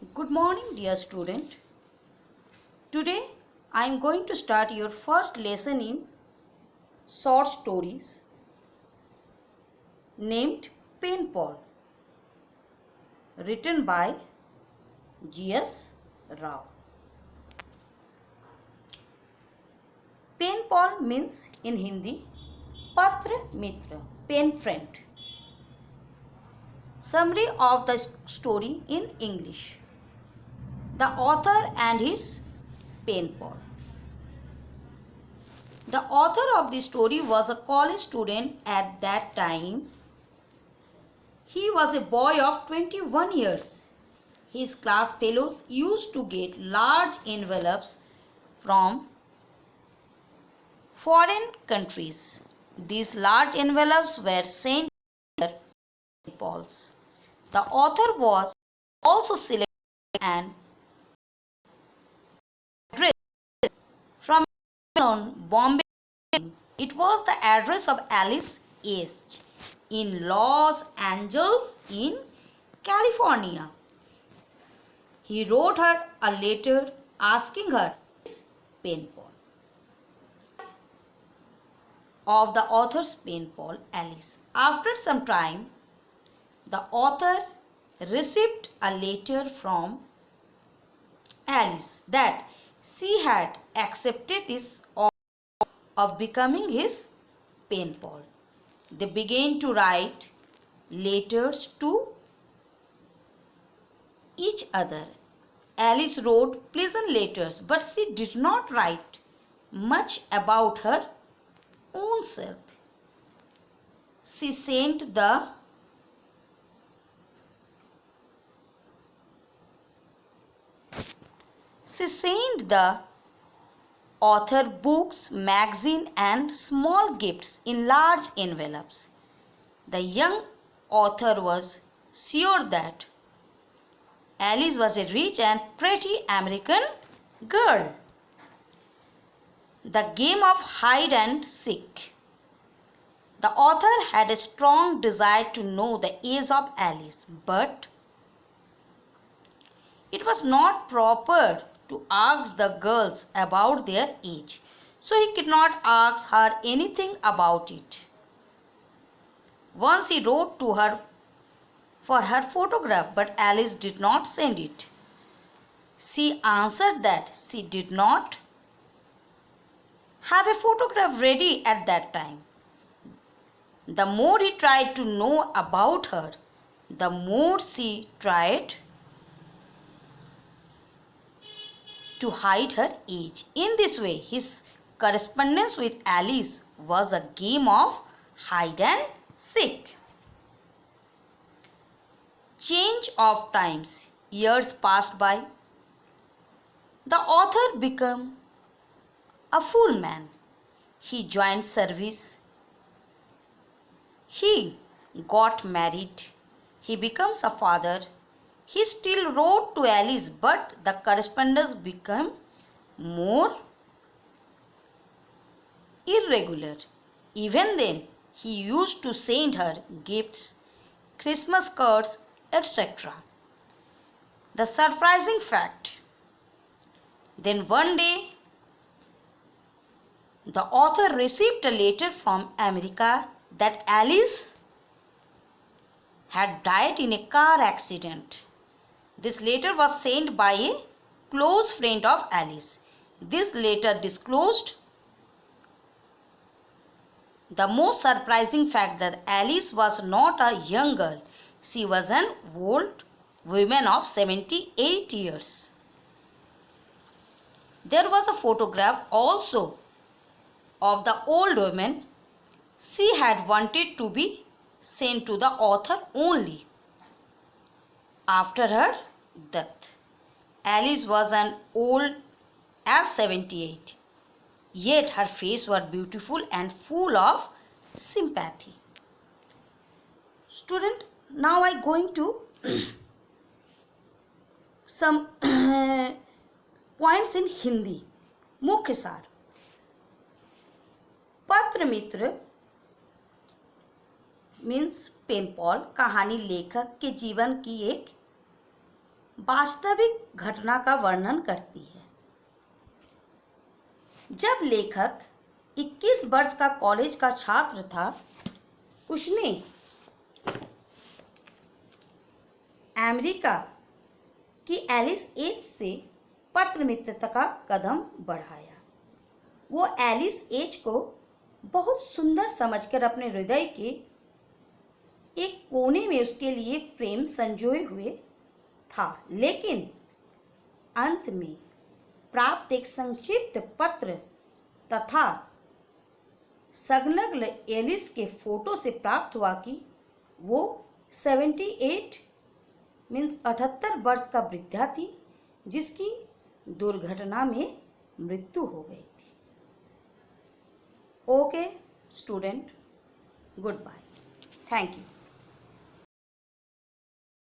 Good morning, dear student. Today I am going to start your first lesson in short stories named Paintball, written by G.S. Rao. Paintball means in Hindi Patra Mitra, pen friend. Summary of the story in English. The author and his paintball. The author of the story was a college student at that time. He was a boy of 21 years. His class fellows used to get large envelopes from foreign countries. These large envelopes were sent to paintballs. The author was also selected an address from Bombay. It was the address of Alice H. in Los Angeles in California. He wrote her a letter asking her his paintball. Of the author's paintball, Alice. After some time, the author received a letter from Alice that she had accepted his offer of becoming his paintball. They began to write letters to each other. Alice wrote pleasant letters, but she did not write much about her own self. She sent the author books, magazine and small gifts in large envelopes. The young author was sure that Alice was a rich and pretty American girl. The game of hide and seek. The author had a strong desire to know the age of Alice, but it was not proper to ask the girls about their age, so he could not ask her anything about it. Once he wrote to her for her photograph, but Alice did not send it. She answered that she did not have a photograph ready at that time. The more he tried to know about her, the more she tried to hide her age. In this way, his correspondence with Alice was a game of hide and seek. Change of times. Years passed by. The author became a full man. He joined service. He got married. He becomes a father. He still wrote to Alice, but the correspondence became more irregular. Even then, he used to send her gifts, Christmas cards, etc. The surprising fact. Then one day, the author received a letter from America that Alice had died in a car accident. This letter was sent by a close friend of Alice. This letter disclosed the most surprising fact that Alice was not a young girl. She was an old woman of 78 years. There was a photograph also of the old woman. She had wanted to be sent to the author only after her death. Alice was an old as 78, yet her face was beautiful and full of sympathy. Student, now I going to some points in Hindi. मुख्य सार. पत्र मित्र means पेनपॉल कहानी लेखक के जीवन की एक वास्तविक घटना का वर्णन करती है। जब लेखक 21 वर्ष का कॉलेज का छात्र था, उसने अमेरिका की एलिस एज से पत्र मित्रता का कदम बढ़ाया। वो एलिस एज को बहुत सुंदर समझकर अपने हृदय के एक कोने में उसके लिए प्रेम संजोए हुए था, लेकिन अंत में प्राप्त एक संक्षिप्त पत्र तथा संलग्न एलिस के फोटो से प्राप्त हुआ कि वो 78 वर्ष का वृद्धा थी, जिसकी दुर्घटना में मृत्यु हो गई थी। Okay student, good bye, thank you.